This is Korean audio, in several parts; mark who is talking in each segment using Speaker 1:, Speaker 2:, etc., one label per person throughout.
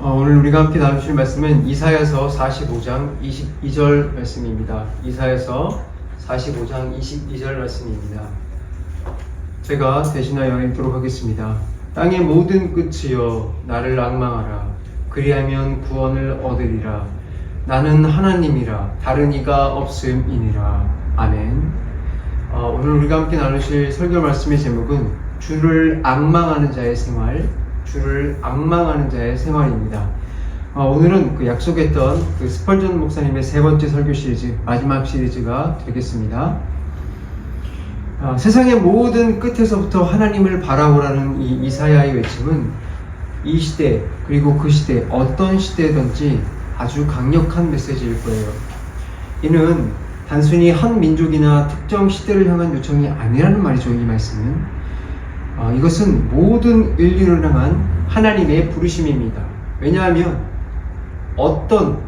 Speaker 1: 오늘 우리가 함께 나누실 말씀은 이사야서 45장 22절 말씀입니다. 이사야서 45장 22절 말씀입니다. 제가 대신하여 읽도록 하겠습니다. 땅의 모든 끝이여 나를 앙망하라. 그리하면 구원을 얻으리라. 나는 하나님이라 다른 이가 없음이니라. 아멘. 오늘 우리가 함께 나누실 설교 말씀의 제목은 주를 앙망하는 자의 생활, 주를 앙망하는 자의 생활입니다. 오늘은 그 약속했던 그 스펄전 목사님의 세 번째 설교 시리즈, 마지막 시리즈가 되겠습니다. 세상의 모든 끝에서부터 하나님을 바라보라는 이 이사야의 외침은 이 시대, 그리고 그 시대, 어떤 시대든지 아주 강력한 메시지일 거예요. 이는 단순히 한 민족이나 특정 시대를 향한 요청이 아니라는 말이죠. 이 말씀은 이것은 모든 인류를 향한 하나님의 부르심입니다. 왜냐하면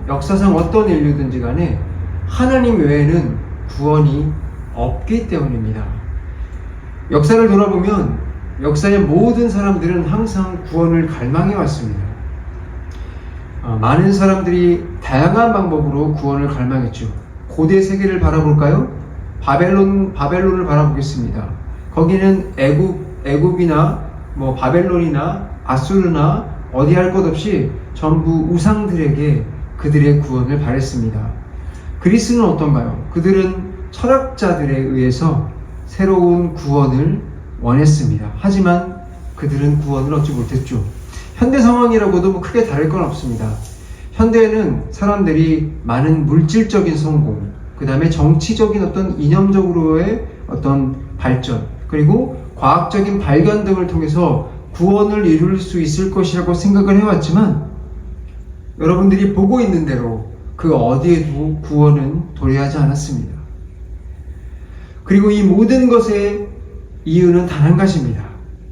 Speaker 1: 역사상 어떤 인류든지 간에 하나님 외에는 구원이 없기 때문입니다. 역사를 돌아보면 역사의 모든 사람들은 항상 구원을 갈망해 왔습니다. 많은 사람들이 다양한 방법으로 구원을 갈망했죠. 고대 세계를 바라볼까요? 바벨론을 바라보겠습니다. 거기는 애굽이나 바벨론이나 아수르나 어디 할 것 없이 전부 우상들에게 그들의 구원을 바랬습니다. 그리스는 어떤가요? 그들은 철학자들에 의해서 새로운 구원을 원했습니다. 하지만 그들은 구원을 얻지 못했죠. 현대 상황이라고도 크게 다를 건 없습니다. 현대에는 사람들이 많은 물질적인 성공, 그 다음에 정치적인 어떤 이념적으로의 어떤 발전, 그리고 과학적인 발견 등을 통해서 구원을 이룰 수 있을 것이라고 생각을 해왔지만 여러분들이 보고 있는 대로 그 어디에도 구원은 도래하지 않았습니다. 그리고 이 모든 것의 이유는 단 한 가지입니다.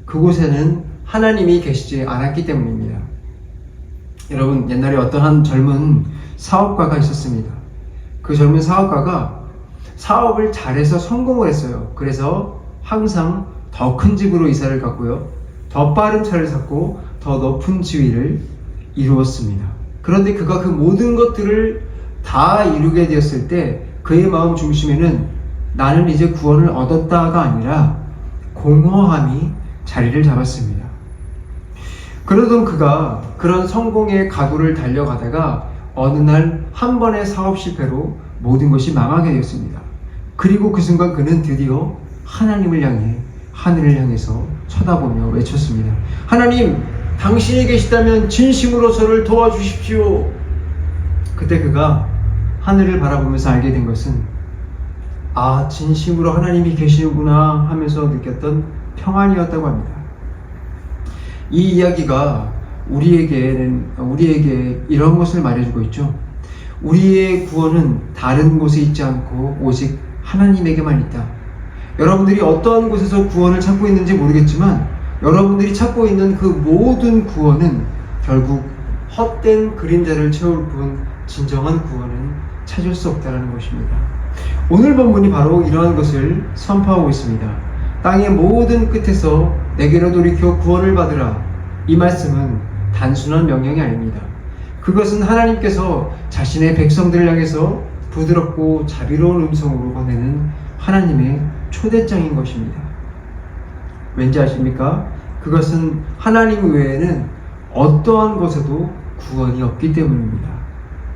Speaker 1: 그곳에는 하나님이 계시지 않았기 때문입니다. 여러분, 옛날에 어떤 한 젊은 사업가가 있었습니다. 그 젊은 사업가가 사업을 잘해서 성공을 했어요. 그래서 항상 더 큰 집으로 이사를 갔고요. 더 빠른 차를 샀고 더 높은 지위를 이루었습니다. 그런데 그가 그 모든 것들을 다 이루게 되었을 때 그의 마음 중심에는 나는 이제 구원을 얻었다가 아니라 공허함이 자리를 잡았습니다. 그러던 그가 그런 성공의 가도를 달려가다가 어느 날 한 번의 사업 실패로 모든 것이 망하게 되었습니다. 그리고 그 순간 그는 드디어 하나님을 향해 하늘을 향해서 쳐다보며 외쳤습니다. 하나님, 당신이 계시다면 진심으로 저를 도와주십시오. 그때 그가 하늘을 바라보면서 알게 된 것은 진심으로 하나님이 계시는구나 하면서 느꼈던 평안이었다고 합니다. 이 이야기가 우리에게 이런 것을 말해주고 있죠. 우리의 구원은 다른 곳에 있지 않고 오직 하나님에게만 있다. 여러분들이 어떤 곳에서 구원을 찾고 있는지 모르겠지만 여러분들이 찾고 있는 그 모든 구원은 결국 헛된 그림자를 채울 뿐 진정한 구원은 찾을 수 없다는 것입니다. 오늘 본문이 바로 이러한 것을 선포하고 있습니다. 땅의 모든 끝에서 내게로 돌이켜 구원을 받으라. 이 말씀은 단순한 명령이 아닙니다. 그것은 하나님께서 자신의 백성들을 향해서 부드럽고 자비로운 음성으로 보내는 하나님의 초대장인 것입니다. 왠지 아십니까? 그것은 하나님 외에는 어떠한 곳에도 구원이 없기 때문입니다.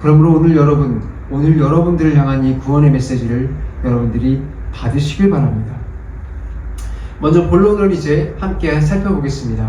Speaker 1: 그러므로 오늘 여러분들을 향한 이 구원의 메시지를 여러분들이 받으시길 바랍니다. 먼저 본론을 이제 함께 살펴보겠습니다.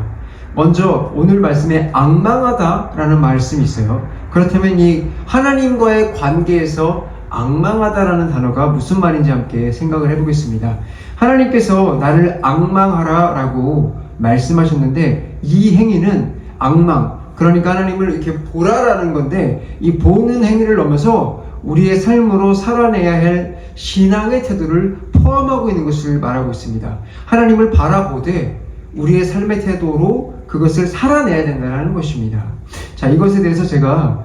Speaker 1: 먼저 오늘 말씀에 앙망하다라는 말씀이 있어요. 그렇다면 이 하나님과의 관계에서 앙망하다라는 단어가 무슨 말인지 함께 생각을 해보겠습니다. 하나님께서 나를 앙망하라 라고 말씀하셨는데 이 행위는 앙망, 그러니까 하나님을 이렇게 보라라는 건데 이 보는 행위를 넘어서 우리의 삶으로 살아내야 할 신앙의 태도를 포함하고 있는 것을 말하고 있습니다. 하나님을 바라보되 우리의 삶의 태도로 그것을 살아내야 된다는 것입니다. 자, 이것에 대해서 제가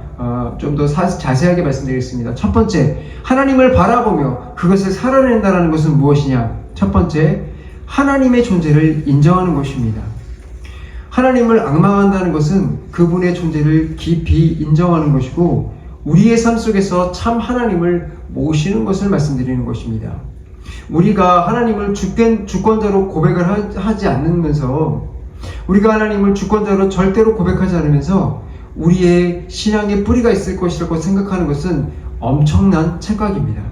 Speaker 1: 좀 더 자세하게 말씀드리겠습니다. 첫 번째, 하나님을 바라보며 그것을 살아낸다는 것은 무엇이냐? 첫 번째, 하나님의 존재를 인정하는 것입니다. 하나님을 앙망한다는 것은 그분의 존재를 깊이 인정하는 것이고 우리의 삶 속에서 참 하나님을 모시는 것을 말씀드리는 것입니다. 우리가 하나님을 주권자로 고백을 하지 않으면서 우리가 하나님을 주권자로 절대로 고백하지 않으면서 우리의 신앙의 뿌리가 있을 것이라고 생각하는 것은 엄청난 착각입니다.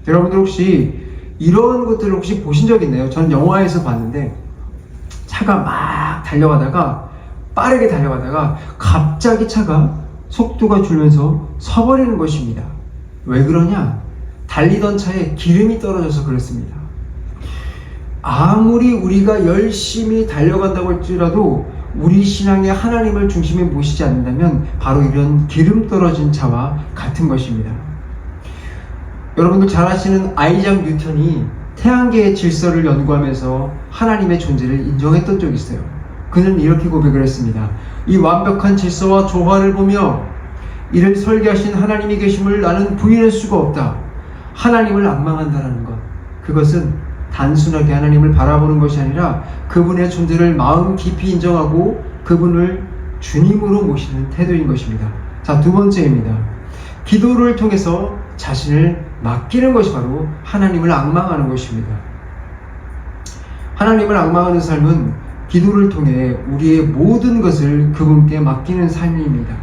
Speaker 1: 여러분들 혹시 이런 것들을 혹시 보신 적 있나요? 저는 영화에서 봤는데 차가 막 달려가다가 빠르게 달려가다가 갑자기 차가 속도가 줄면서 서버리는 것입니다. 왜 그러냐? 달리던 차에 기름이 떨어져서 그렇습니다. 아무리 우리가 열심히 달려간다고 할지라도 우리 신앙에 하나님을 중심에 모시지 않는다면 바로 이런 기름 떨어진 차와 같은 것입니다. 여러분들 잘 아시는 아이작 뉴턴이 태양계의 질서를 연구하면서 하나님의 존재를 인정했던 적이 있어요. 그는 이렇게 고백을 했습니다. 이 완벽한 질서와 조화를 보며 이를 설계하신 하나님이 계심을 나는 부인할 수가 없다. 하나님을 앙망한다는 것, 그것은 단순하게 하나님을 바라보는 것이 아니라 그분의 존재를 마음 깊이 인정하고 그분을 주님으로 모시는 태도인 것입니다. 자, 두 번째입니다. 기도를 통해서 자신을 맡기는 것이 바로 하나님을 앙망하는 것입니다. 하나님을 앙망하는 삶은 기도를 통해 우리의 모든 것을 그분께 맡기는 삶입니다.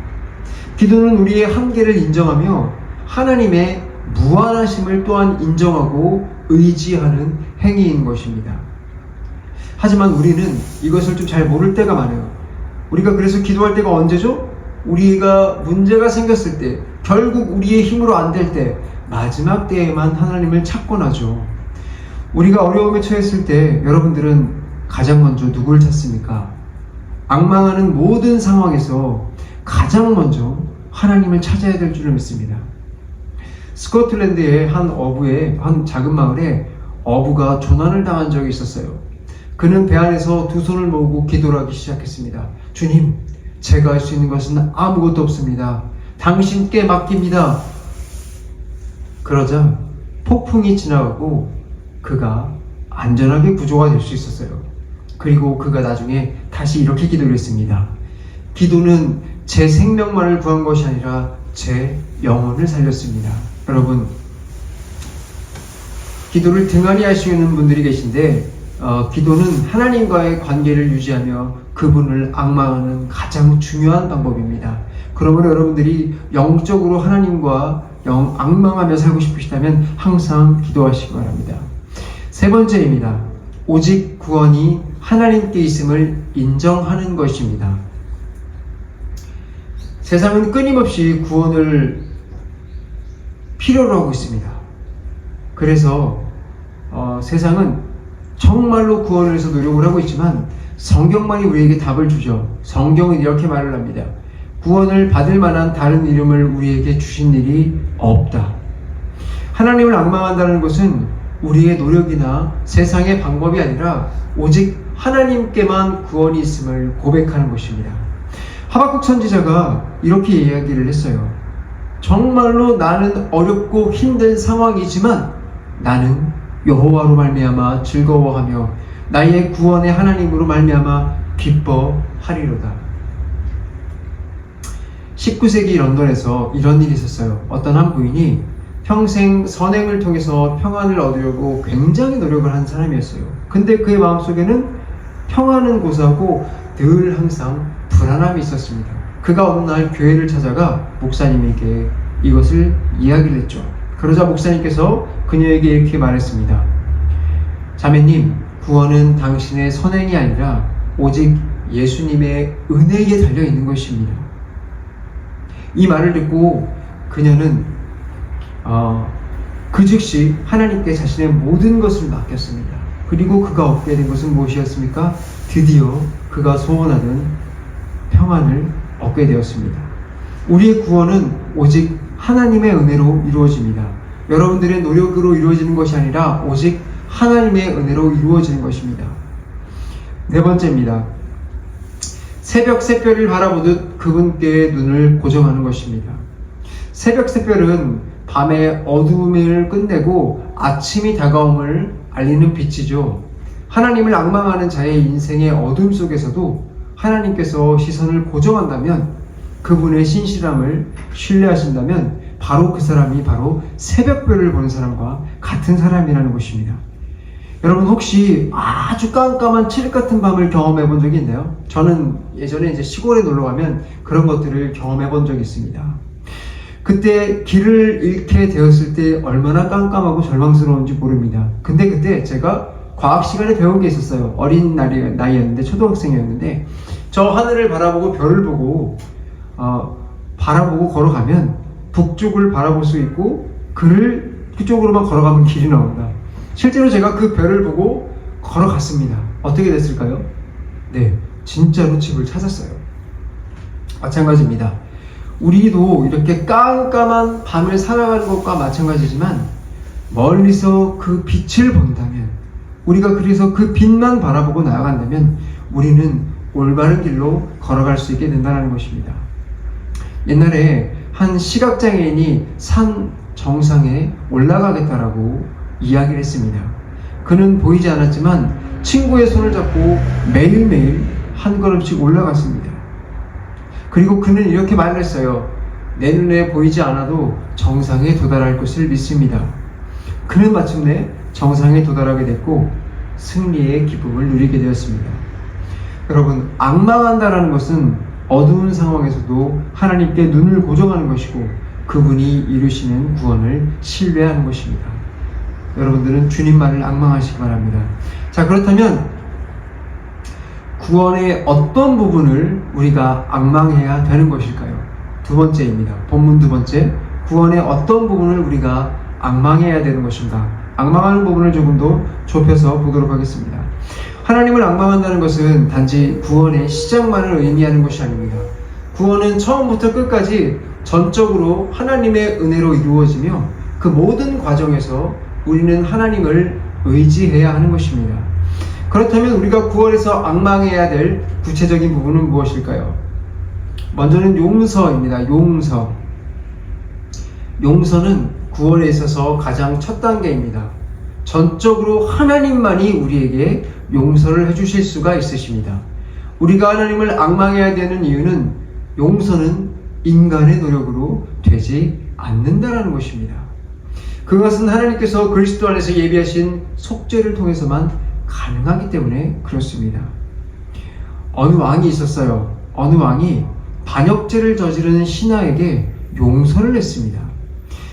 Speaker 1: 기도는 우리의 한계를 인정하며 하나님의 무한하심을 또한 인정하고 의지하는 행위인 것입니다. 하지만 우리는 이것을 좀 잘 모를 때가 많아요. 우리가 그래서 기도할 때가 언제죠? 우리가 문제가 생겼을 때, 결국 우리의 힘으로 안 될 때, 마지막 때에만 하나님을 찾곤 하죠. 우리가 어려움에 처했을 때 여러분들은 가장 먼저 누굴 찾습니까? 앙망하는 모든 상황에서 가장 먼저 하나님을 찾아야 될 줄을 믿습니다. 스코틀랜드의 한 작은 마을에 어부가 조난을 당한 적이 있었어요. 그는 배 안에서 두 손을 모으고 기도를 하기 시작했습니다. 주님, 제가 할 수 있는 것은 아무것도 없습니다. 당신께 맡깁니다. 그러자 폭풍이 지나가고 그가 안전하게 구조가 될 수 있었어요. 그리고 그가 나중에 다시 이렇게 기도를 했습니다. 기도는 제 생명만을 구한 것이 아니라 제 영혼을 살렸습니다. 여러분, 기도를 등한히 할 수 있는 분들이 계신데 기도는 하나님과의 관계를 유지하며 그분을 앙망하는 가장 중요한 방법입니다. 그러므로 여러분들이 영적으로 하나님과 앙망하며 살고 싶으시다면 항상 기도하시기 바랍니다. 세 번째입니다. 오직 구원이 하나님께 있음을 인정하는 것입니다. 세상은 끊임없이 구원을 필요로 하고 있습니다. 그래서 세상은 정말로 구원을 위해서 노력을 하고 있지만 성경만이 우리에게 답을 주죠. 성경은 이렇게 말을 합니다. 구원을 받을 만한 다른 이름을 우리에게 주신 일이 없다. 하나님을 앙망한다는 것은 우리의 노력이나 세상의 방법이 아니라 오직 하나님께만 구원이 있음을 고백하는 것입니다. 하박국 선지자가 이렇게 이야기를 했어요. 정말로 나는 어렵고 힘든 상황이지만 나는 여호와로 말미암아 즐거워하며 나의 구원의 하나님으로 말미암아 기뻐하리로다. 19세기 런던에서 이런 일이 있었어요. 어떤 한 부인이 평생 선행을 통해서 평안을 얻으려고 굉장히 노력을 한 사람이었어요. 근데 그의 마음속에는 평안은 고사하고 늘 항상 불안함이 있었습니다. 그가 어느 날 교회를 찾아가 목사님에게 이것을 이야기를 했죠. 그러자 목사님께서 그녀에게 이렇게 말했습니다. 자매님, 구원은 당신의 선행이 아니라 오직 예수님의 은혜에 달려 있는 것입니다. 이 말을 듣고 그녀는 그 즉시 하나님께 자신의 모든 것을 맡겼습니다. 그리고 그가 얻게 된 것은 무엇이었습니까? 드디어 그가 소원하는 평안을 얻게 되었습니다. 우리의 구원은 오직 하나님의 은혜로 이루어집니다. 여러분들의 노력으로 이루어지는 것이 아니라 오직 하나님의 은혜로 이루어지는 것입니다. 네 번째입니다. 새벽 샛별을 바라보듯 그분께 눈을 고정하는 것입니다. 새벽 샛별은 밤의 어두움을 끝내고 아침이 다가옴을 알리는 빛이죠. 하나님을 앙망하는 자의 인생의 어둠 속에서도 하나님께서 시선을 고정한다면, 그분의 신실함을 신뢰하신다면 바로 그 사람이 바로 새벽별을 보는 사람과 같은 사람이라는 것입니다. 여러분, 혹시 아주 깜깜한 칠흑 같은 밤을 경험해 본 적이 있나요? 저는 예전에 이제 시골에 놀러 가면 그런 것들을 경험해 본 적이 있습니다. 그때 길을 잃게 되었을 때 얼마나 깜깜하고 절망스러운지 모릅니다. 근데 그때 제가 과학 시간에 배운 게 있었어요. 어린 나이였는데, 초등학생이었는데, 저 하늘을 바라보고 별을 보고 바라보고 걸어가면 북쪽을 바라볼 수 있고, 그쪽으로만 걸어가면 길이 나옵니다. 실제로 제가 그 별을 보고 걸어갔습니다. 어떻게 됐을까요? 네, 진짜로 집을 찾았어요. 마찬가지입니다. 우리도 이렇게 깜깜한 밤을 살아가는 것과 마찬가지지만, 멀리서 그 빛을 본다면, 우리가 그래서 그 빛만 바라보고 나아간다면 우리는 올바른 길로 걸어갈 수 있게 된다는 것입니다. 옛날에 한 시각장애인이 산 정상에 올라가겠다라고 이야기를 했습니다. 그는 보이지 않았지만 친구의 손을 잡고 매일매일 한 걸음씩 올라갔습니다. 그리고 그는 이렇게 말을 했어요. 내 눈에 보이지 않아도 정상에 도달할 것을 믿습니다. 그는 마침내 정상에 도달하게 됐고 승리의 기쁨을 누리게 되었습니다. 여러분, 악망한다라는 것은 어두운 상황에서도 하나님께 눈을 고정하는 것이고 그분이 이루시는 구원을 신뢰하는 것입니다. 여러분들은 주님만을 악망하시기 바랍니다. 자, 그렇다면 구원의 어떤 부분을 우리가 악망해야 되는 것일까요? 두 번째입니다. 본문 두 번째, 구원의 어떤 부분을 우리가 악망해야 되는 것인가? 악망하는 부분을 조금 더 좁혀서 보도록 하겠습니다. 하나님을 악망한다는 것은 단지 구원의 시작만을 의미하는 것이 아닙니다. 구원은 처음부터 끝까지 전적으로 하나님의 은혜로 이루어지며 그 모든 과정에서 우리는 하나님을 의지해야 하는 것입니다. 그렇다면 우리가 구원에서 악망해야 될 구체적인 부분은 무엇일까요? 먼저는 용서입니다. 용서는 구원에 있어서 가장 첫 단계입니다. 전적으로 하나님만이 우리에게 용서를 해주실 수가 있으십니다. 우리가 하나님을 악망해야 되는 이유는 용서는 인간의 노력으로 되지 않는다는 것입니다. 그것은 하나님께서 그리스도 안에서 예비하신 속죄를 통해서만 가능하기 때문에 그렇습니다. 어느 왕이 있었어요. 어느 왕이 반역죄를 저지르는 신하에게 용서를 했습니다.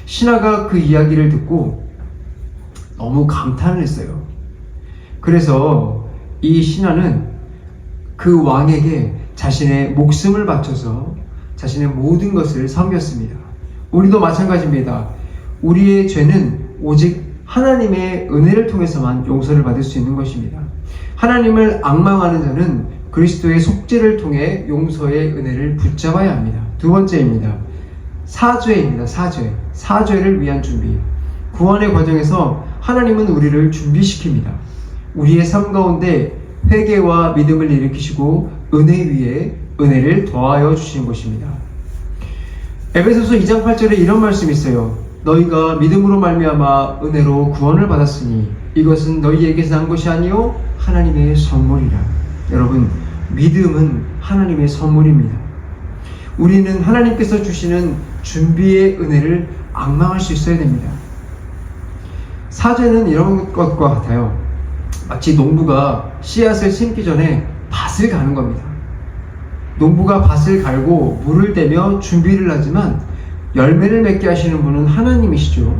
Speaker 1: 신하가 그 이야기를 듣고 너무 감탄을 했어요. 그래서 이 신하는 그 왕에게 자신의 목숨을 바쳐서 자신의 모든 것을 섬겼습니다. 우리도 마찬가지입니다. 우리의 죄는 오직 하나님의 은혜를 통해서만 용서를 받을 수 있는 것입니다. 하나님을 악망하는 자는 그리스도의 속죄를 통해 용서의 은혜를 붙잡아야 합니다. 두 번째입니다. 사죄입니다. 사죄를 위한 준비. 구원의 과정에서 하나님은 우리를 준비시킵니다. 우리의 삶 가운데 회개와 믿음을 일으키시고 은혜 위에 은혜를 더하여 주시는 것입니다. 에베소서 2장 8절에 이런 말씀이 있어요. 너희가 믿음으로 말미암아 은혜로 구원을 받았으니 이것은 너희에게서 난 것이 아니요 하나님의 선물이라. 여러분, 믿음은 하나님의 선물입니다. 우리는 하나님께서 주시는 준비의 은혜를 악망할 수 있어야 됩니다. 사죄는 이런 것과 같아요. 마치 농부가 씨앗을 심기 전에 밭을 가는 겁니다. 농부가 밭을 갈고 물을 대며 준비를 하지만 열매를 맺게 하시는 분은 하나님이시죠.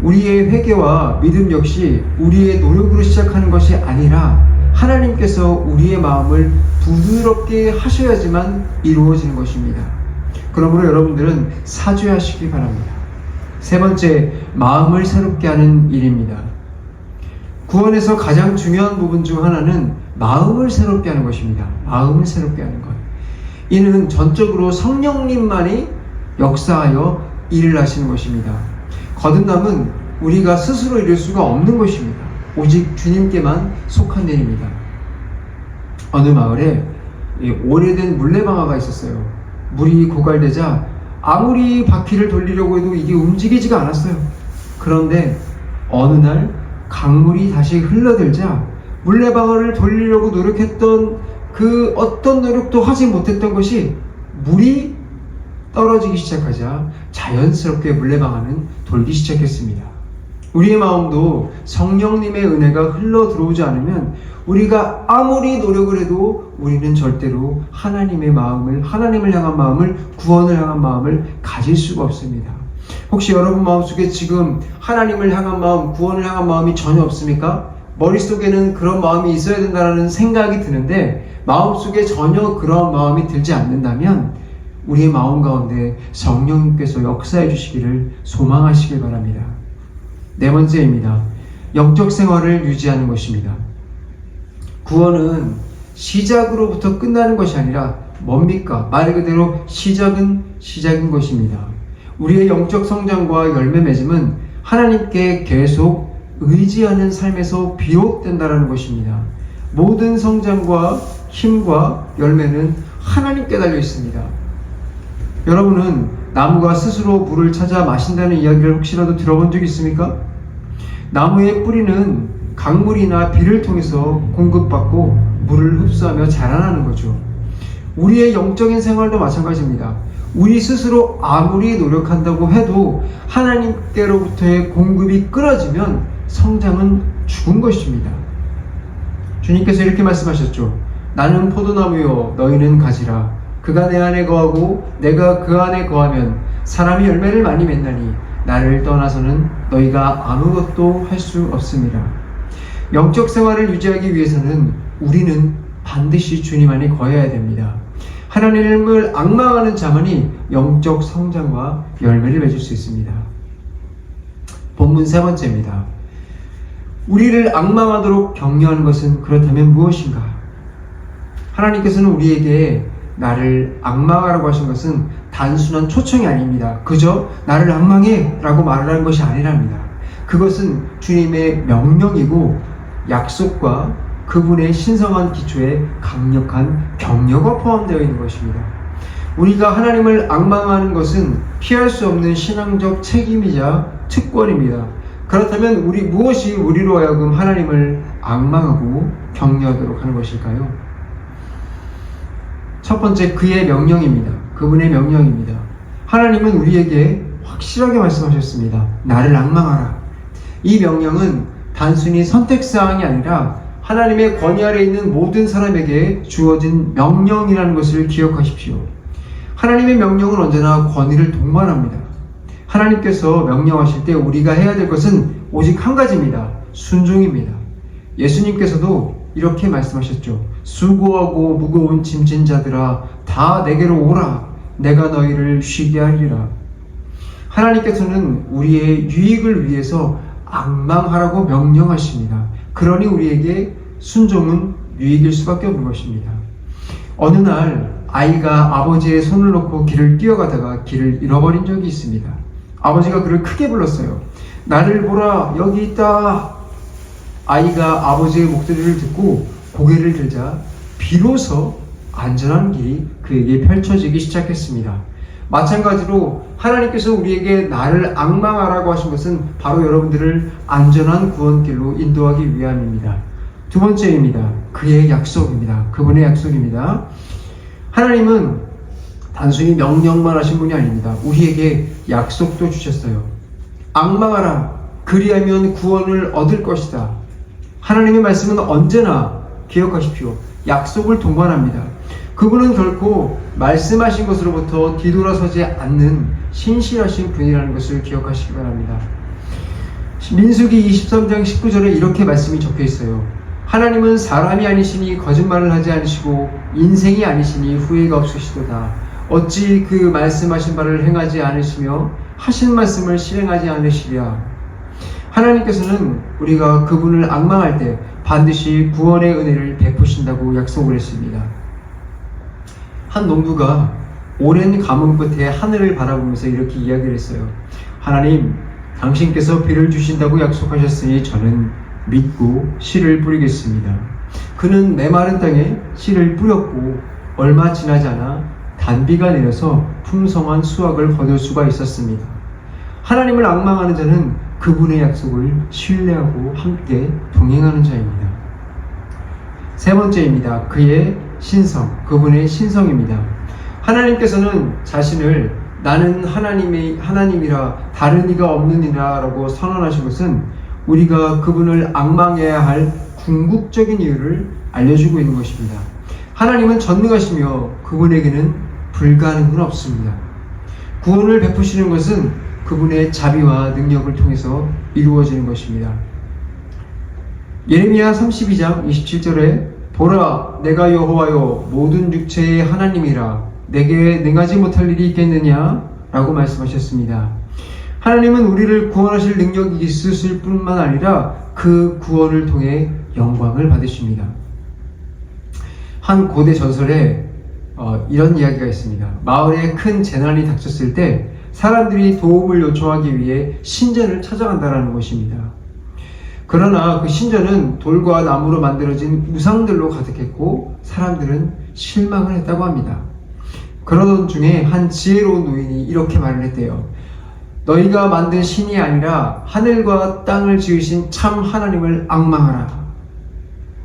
Speaker 1: 우리의 회개와 믿음 역시 우리의 노력으로 시작하는 것이 아니라 하나님께서 우리의 마음을 부드럽게 하셔야지만 이루어지는 것입니다. 그러므로 여러분들은 사죄하시기 바랍니다. 세 번째, 마음을 새롭게 하는 일입니다. 구원에서 가장 중요한 부분 중 하나는 마음을 새롭게 하는 것입니다. 마음을 새롭게 하는 것. 이는 전적으로 성령님만이 역사하여 일을 하시는 것입니다. 거듭남은 우리가 스스로 이룰 수가 없는 것입니다. 오직 주님께만 속한 일입니다. 어느 마을에 오래된 물레방아가 있었어요. 물이 고갈되자 아무리 바퀴를 돌리려고 해도 이게 움직이지가 않았어요. 그런데 어느 날 강물이 다시 흘러들자 물레방아를 돌리려고 노력했던 그 어떤 노력도 하지 못했던 것이 물이 떨어지기 시작하자 자연스럽게 물레방아는 돌기 시작했습니다. 우리의 마음도 성령님의 은혜가 흘러 들어오지 않으면 우리가 아무리 노력을 해도 우리는 절대로 하나님의 마음을, 하나님을 향한 마음을, 구원을 향한 마음을 가질 수가 없습니다. 혹시 여러분 마음속에 지금 하나님을 향한 마음, 구원을 향한 마음이 전혀 없습니까? 머릿속에는 그런 마음이 있어야 된다는 생각이 드는데 마음속에 전혀 그런 마음이 들지 않는다면 우리의 마음 가운데 성령님께서 역사해 주시기를 소망하시길 바랍니다. 네 번째입니다. 영적 생활을 유지하는 것입니다. 구원은 시작으로부터 끝나는 것이 아니라 뭡니까? 말 그대로 시작인 것입니다. 우리의 영적 성장과 열매 맺음은 하나님께 계속 의지하는 삶에서 비롯된다는 것입니다. 모든 성장과 힘과 열매는 하나님께 달려 있습니다. 여러분은 나무가 스스로 물을 찾아 마신다는 이야기를 혹시라도 들어본 적 있습니까? 나무의 뿌리는 강물이나 비를 통해서 공급받고 물을 흡수하며 자라나는 거죠. 우리의 영적인 생활도 마찬가지입니다. 우리 스스로 아무리 노력한다고 해도 하나님께로부터의 공급이 끊어지면 성장은 죽은 것입니다. 주님께서 이렇게 말씀하셨죠. 나는 포도나무요 너희는 가지라. 그가 내 안에 거하고 내가 그 안에 거하면 사람이 열매를 많이 맺나니 나를 떠나서는 너희가 아무것도 할 수 없습니다. 영적 생활을 유지하기 위해서는 우리는 반드시 주님 안에 거해야 됩니다. 하나님을 앙망하는 자만이 영적 성장과 열매를 맺을 수 있습니다. 본문 세 번째입니다. 우리를 앙망하도록 격려하는 것은 그렇다면 무엇인가? 하나님께서는 우리에게 나를 앙망하라고 하신 것은 단순한 초청이 아닙니다. 그저 나를 앙망해 라고 말하는 것이 아니랍니다. 그것은 주님의 명령이고 약속과 그분의 신성한 기초에 강력한 격려가 포함되어 있는 것입니다. 우리가 하나님을 앙망하는 것은 피할 수 없는 신앙적 책임이자 특권입니다. 그렇다면 무엇이 우리로 하여금 하나님을 앙망하고 격려하도록 하는 것일까요? 첫 번째, 그의 명령입니다. 그분의 명령입니다. 하나님은 우리에게 확실하게 말씀하셨습니다. 나를 앙망하라. 이 명령은 단순히 선택사항이 아니라 하나님의 권위 아래 있는 모든 사람에게 주어진 명령이라는 것을 기억하십시오. 하나님의 명령은 언제나 권위를 동반합니다. 하나님께서 명령하실 때 우리가 해야 될 것은 오직 한 가지입니다. 순종입니다. 예수님께서도 이렇게 말씀하셨죠. 수고하고 무거운 짐진 자들아 다 내게로 오라. 내가 너희를 쉬게 하리라. 하나님께서는 우리의 유익을 위해서 앙망하라고 명령하십니다. 그러니 우리에게 순종은 유익일 수밖에 없는 것입니다. 어느 날 아이가 아버지의 손을 놓고 길을 뛰어가다가 길을 잃어버린 적이 있습니다. 아버지가 그를 크게 불렀어요. 나를 보라, 여기 있다. 아이가 아버지의 목소리를 듣고 고개를 들자 비로소 안전한 길이 그에게 펼쳐지기 시작했습니다. 마찬가지로 하나님께서 우리에게 나를 앙망하라고 하신 것은 바로 여러분들을 안전한 구원길로 인도하기 위함입니다. 두 번째입니다. 그의 약속입니다. 그분의 약속입니다. 하나님은 단순히 명령만 하신 분이 아닙니다. 우리에게 약속도 주셨어요. 앙망하라. 그리하면 구원을 얻을 것이다. 하나님의 말씀은 언제나 기억하십시오. 약속을 동반합니다. 그분은 결코 말씀하신 것으로부터 뒤돌아서지 않는 신실하신 분이라는 것을 기억하시기 바랍니다. 민수기 23장 19절에 이렇게 말씀이 적혀 있어요. 하나님은 사람이 아니시니 거짓말을 하지 않으시고 인생이 아니시니 후회가 없으시도다. 어찌 그 말씀하신 바를 행하지 않으시며 하신 말씀을 실행하지 않으시랴. 하나님께서는 우리가 그분을 앙망할 때 반드시 구원의 은혜를 베푸신다고 약속을 했습니다. 한 농부가 오랜 가뭄 끝에 하늘을 바라보면서 이렇게 이야기를 했어요. 하나님, 당신께서 비를 주신다고 약속하셨으니 저는 믿고 씨를 뿌리겠습니다. 그는 메마른 땅에 씨를 뿌렸고 얼마 지나지 않아 단비가 내려서 풍성한 수확을 거둘 수가 있었습니다. 하나님을 앙망하는 자는 그분의 약속을 신뢰하고 함께 동행하는 자입니다. 세 번째입니다. 그의 신성, 그분의 신성입니다. 하나님께서는 자신을 나는 하나님이라 다른 이가 없느니라 라고 선언하신 것은 우리가 그분을 앙망해야 할 궁극적인 이유를 알려주고 있는 것입니다. 하나님은 전능하시며 그분에게는 불가능은 없습니다. 구원을 베푸시는 것은 그분의 자비와 능력을 통해서 이루어지는 것입니다. 예레미야 32장 27절에 보라 내가 여호와여 모든 육체의 하나님이라 내게 능하지 못할 일이 있겠느냐 라고 말씀하셨습니다. 하나님은 우리를 구원하실 능력이 있으실 뿐만 아니라 그 구원을 통해 영광을 받으십니다. 한 고대 전설에 이런 이야기가 있습니다. 마을에 큰 재난이 닥쳤을 때 사람들이 도움을 요청하기 위해 신전을 찾아간다는 것입니다. 그러나 그 신전은 돌과 나무로 만들어진 우상들로 가득했고 사람들은 실망을 했다고 합니다. 그러던 중에 한 지혜로운 노인이 이렇게 말을 했대요. 너희가 만든 신이 아니라 하늘과 땅을 지으신 참 하나님을 앙망하라.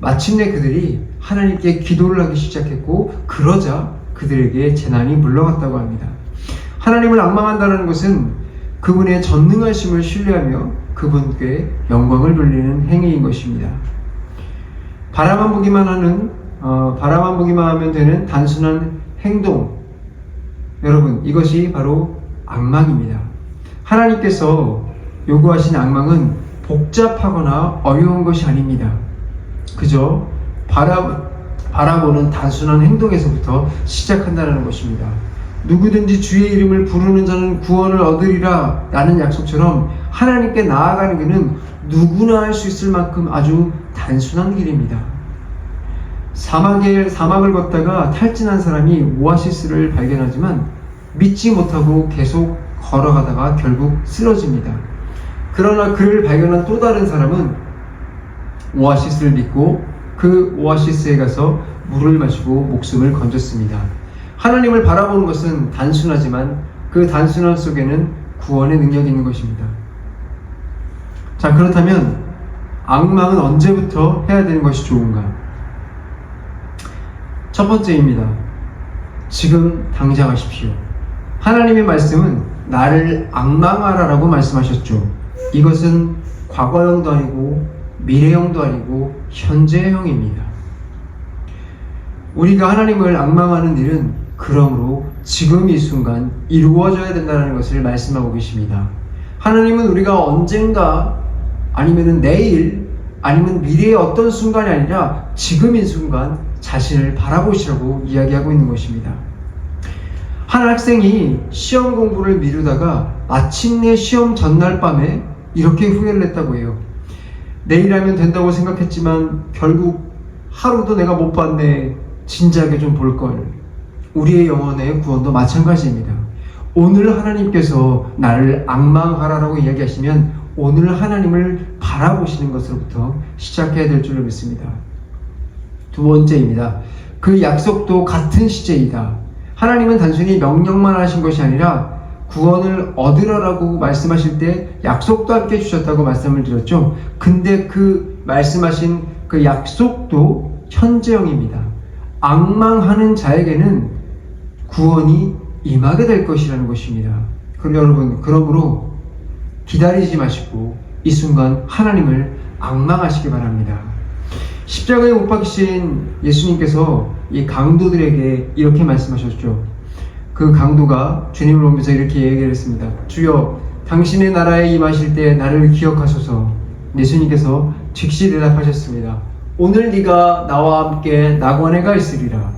Speaker 1: 마침내 그들이 하나님께 기도를 하기 시작했고 그러자 그들에게 재난이 물러갔다고 합니다. 하나님을 앙망한다는 것은 그분의 전능하심을 신뢰하며 그분께 영광을 돌리는 행위인 것입니다. 바라만 보기만 하면 되는 단순한 행동, 여러분 이것이 바로 앙망입니다. 하나님께서 요구하신 앙망은 복잡하거나 어려운 것이 아닙니다. 그저 바라보는 단순한 행동에서부터 시작한다는 것입니다. 누구든지 주의 이름을 부르는 자는 구원을 얻으리라 라는 약속처럼 하나님께 나아가는 길은 누구나 할 수 있을 만큼 아주 단순한 길입니다. 사막을 걷다가 탈진한 사람이 오아시스를 발견하지만 믿지 못하고 계속 걸어가다가 결국 쓰러집니다. 그러나 그를 발견한 또 다른 사람은 오아시스를 믿고 그 오아시스에 가서 물을 마시고 목숨을 건졌습니다. 하나님을 바라보는 것은 단순하지만 그 단순함 속에는 구원의 능력이 있는 것입니다. 자, 그렇다면 앙망은 언제부터 해야 되는 것이 좋은가? 첫 번째입니다. 지금 당장 하십시오. 하나님의 말씀은 나를 앙망하라 라고 말씀하셨죠. 이것은 과거형도 아니고 미래형도 아니고 현재형입니다. 우리가 하나님을 앙망하는 일은 그러므로 지금 이 순간 이루어져야 된다는 것을 말씀하고 계십니다. 하나님은 우리가 언젠가 아니면 내일 아니면 미래의 어떤 순간이 아니라 지금 이 순간 자신을 바라보시라고 이야기하고 있는 것입니다. 한 학생이 시험 공부를 미루다가 마침내 시험 전날 밤에 이렇게 후회를 했다고 해요. 내일 하면 된다고 생각했지만 결국 하루도 내가 못 봤네. 진지하게 좀 볼걸. 우리의 영혼의 구원도 마찬가지입니다. 오늘 하나님께서 나를 앙망하라라고 이야기하시면 오늘 하나님을 바라보시는 것으로부터 시작해야 될 줄로 믿습니다. 두 번째입니다. 그 약속도 같은 시제이다. 하나님은 단순히 명령만 하신 것이 아니라 구원을 얻으라라고 말씀하실 때 약속도 함께 주셨다고 말씀을 드렸죠. 근데 그 말씀하신 그 약속도 현재형입니다. 앙망하는 자에게는 구원이 임하게 될 것이라는 것입니다. 그럼 여러분, 그러므로 기다리지 마시고 이 순간 하나님을 앙망하시기 바랍니다. 십자가에 못 박히신 예수님께서 이 강도들에게 이렇게 말씀하셨죠. 그 강도가 주님을 보면서 이렇게 얘기를 했습니다. 주여, 당신의 나라에 임하실 때 나를 기억하소서. 예수님께서 즉시 대답하셨습니다. 오늘 네가 나와 함께 낙원에 가 있으리라.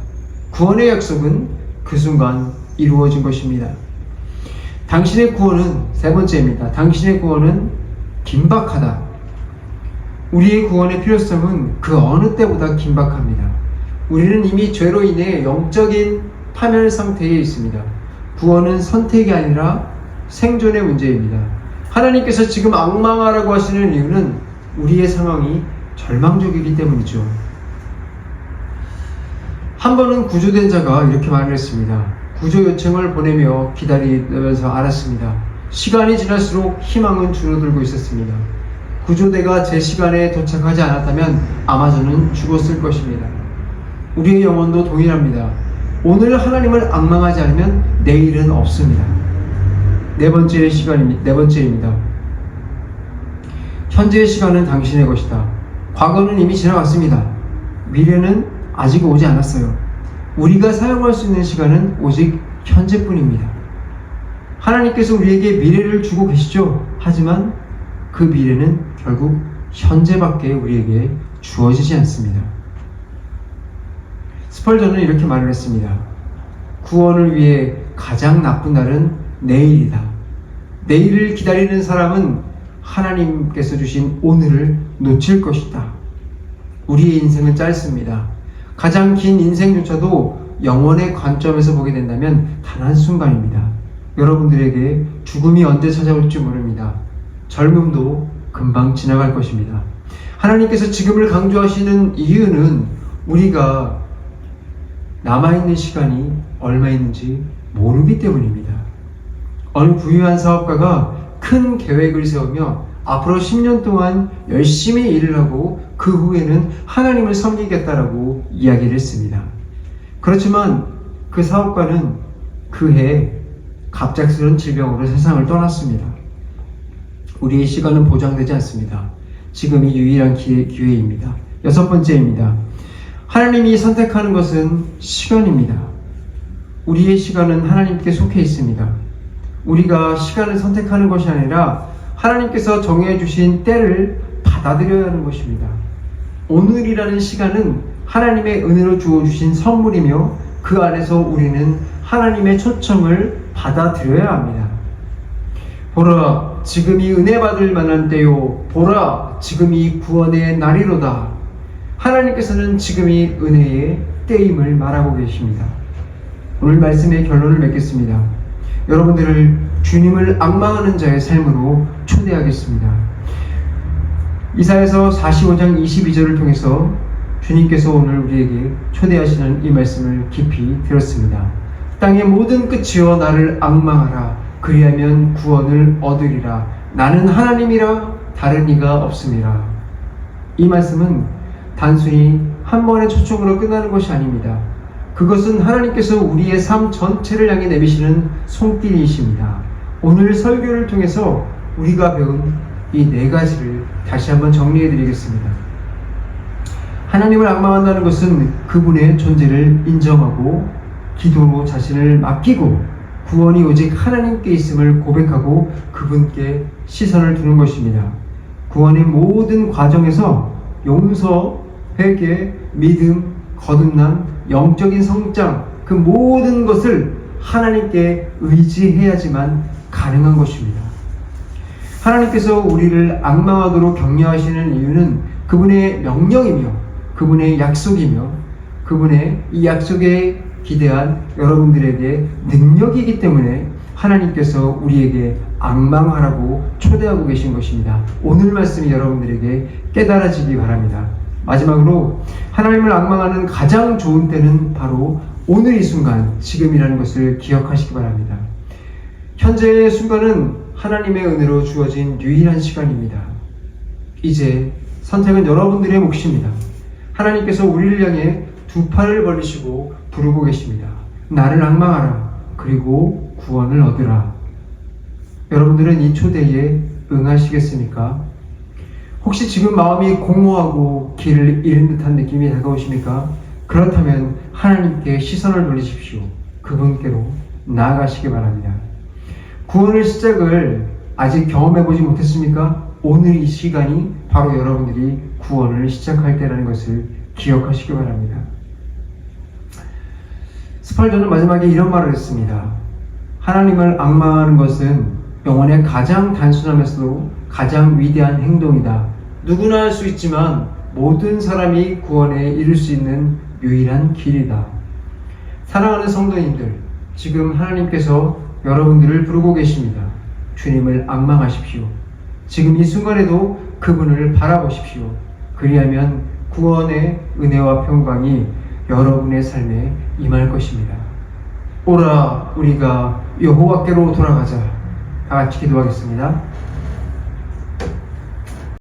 Speaker 1: 구원의 약속은 그 순간 이루어진 것입니다. 당신의 구원은 세 번째입니다. 당신의 구원은 긴박하다. 우리의 구원의 필요성은 그 어느 때보다 긴박합니다. 우리는 이미 죄로 인해 영적인 파멸 상태에 있습니다. 구원은 선택이 아니라 생존의 문제입니다. 하나님께서 지금 앙망하라고 하시는 이유는 우리의 상황이 절망적이기 때문이죠. 한 번은 구조된 자가 이렇게 말을 했습니다. 구조 요청을 보내며 기다리면서 알았습니다. 시간이 지날수록 희망은 줄어들고 있었습니다. 구조대가 제 시간에 도착하지 않았다면 아마 저는 죽었을 것입니다. 우리의 영혼도 동일합니다. 오늘 하나님을 앙망하지 않으면 내일은 없습니다. 네 번째입니다. 현재의 시간은 당신의 것이다. 과거는 이미 지나갔습니다. 미래는 아직 오지 않았어요. 우리가 사용할 수 있는 시간은 오직 현재뿐입니다. 하나님께서 우리에게 미래를 주고 계시죠. 하지만 그 미래는 결국 현재밖에 우리에게 주어지지 않습니다. 스펄전은 이렇게 말을 했습니다. 구원을 위해 가장 나쁜 날은 내일이다. 내일을 기다리는 사람은 하나님께서 주신 오늘을 놓칠 것이다. 우리의 인생은 짧습니다. 가장 긴 인생조차도 영원의 관점에서 보게 된다면 단 한순간입니다. 여러분들에게 죽음이 언제 찾아올지 모릅니다. 젊음도 금방 지나갈 것입니다. 하나님께서 지금을 강조하시는 이유는 우리가 남아있는 시간이 얼마 있는지 모르기 때문입니다. 어느 부유한 사업가가 큰 계획을 세우며 앞으로 10년 동안 열심히 일을 하고 그 후에는 하나님을 섬기겠다라고 이야기를 했습니다. 그렇지만 그 사업가는 그해 갑작스러운 질병으로 세상을 떠났습니다. 우리의 시간은 보장되지 않습니다. 지금이 유일한 기회입니다. 6번째입니다. 하나님이 선택하는 것은 시간입니다. 우리의 시간은 하나님께 속해 있습니다. 우리가 시간을 선택하는 것이 아니라 하나님께서 정해 주신 때를 받아들여야 하는 것입니다. 오늘이라는 시간은 하나님의 은혜로 주어주신 선물이며 그 안에서 우리는 하나님의 초청을 받아들여야 합니다. 보라, 지금이 은혜 받을 만한 때요. 보라, 지금이 구원의 날이로다. 하나님께서는 지금이 은혜의 때임을 말하고 계십니다. 오늘 말씀의 결론을 맺겠습니다. 여러분들을 주님을 앙망하는 자의 삶으로 초대하겠습니다. 이사야서 45장 22절을 통해서 주님께서 오늘 우리에게 초대하시는 이 말씀을 깊이 들었습니다. 땅의 모든 끝이여 나를 앙망하라. 그리하면 구원을 얻으리라. 나는 하나님이라 다른 이가 없음이라. 이 말씀은 단순히 한 번의 초청으로 끝나는 것이 아닙니다. 그것은 하나님께서 우리의 삶 전체를 향해 내미시는 손길이십니다. 오늘 설교를 통해서 우리가 배운 이 네 가지를 다시 한번 정리해 드리겠습니다. 하나님을 앙망한다는 것은 그분의 존재를 인정하고 기도로 자신을 맡기고 구원이 오직 하나님께 있음을 고백하고 그분께 시선을 두는 것입니다. 구원의 모든 과정에서 용서, 회개, 믿음, 거듭남, 영적인 성장, 그 모든 것을 하나님께 의지해야지만 가능한 것입니다. 하나님께서 우리를 앙망하도록 격려하시는 이유는 그분의 명령이며 그분의 약속이며 그분의 이 약속에 기대한 여러분들에게 능력이기 때문에 하나님께서 우리에게 앙망하라고 초대하고 계신 것입니다. 오늘 말씀이 여러분들에게 깨달아지기 바랍니다. 마지막으로 하나님을 앙망하는 가장 좋은 때는 바로 오늘 이 순간, 지금이라는 것을 기억하시기 바랍니다. 현재의 순간은 하나님의 은혜로 주어진 유일한 시간입니다. 이제 선택은 여러분들의 몫입니다. 하나님께서 우리를 향해 두 팔을 벌리시고 부르고 계십니다. 나를 앙망하라. 그리고 구원을 얻으라. 여러분들은 이 초대에 응하시겠습니까? 혹시 지금 마음이 공허하고 길을 잃은 듯한 느낌이 다가오십니까? 그렇다면 하나님께 시선을 돌리십시오. 그분께로 나아가시기 바랍니다. 구원의 시작을 아직 경험해보지 못했습니까? 오늘 이 시간이 바로 여러분들이 구원을 시작할 때라는 것을 기억하시기 바랍니다. 스펄전은 마지막에 이런 말을 했습니다. 하나님을 앙망하는 것은 영혼의 가장 단순하면서도 가장 위대한 행동이다. 누구나 할 수 있지만 모든 사람이 구원에 이를 수 있는 유일한 길이다. 사랑하는 성도님들, 지금 하나님께서 여러분들을 부르고 계십니다. 주님을 앙망하십시오. 지금 이 순간에도 그분을 바라보십시오. 그리하면 구원의 은혜와 평강이 여러분의 삶에 임할 것입니다. 오라, 우리가 여호와께로 돌아가자. 다 같이 기도하겠습니다.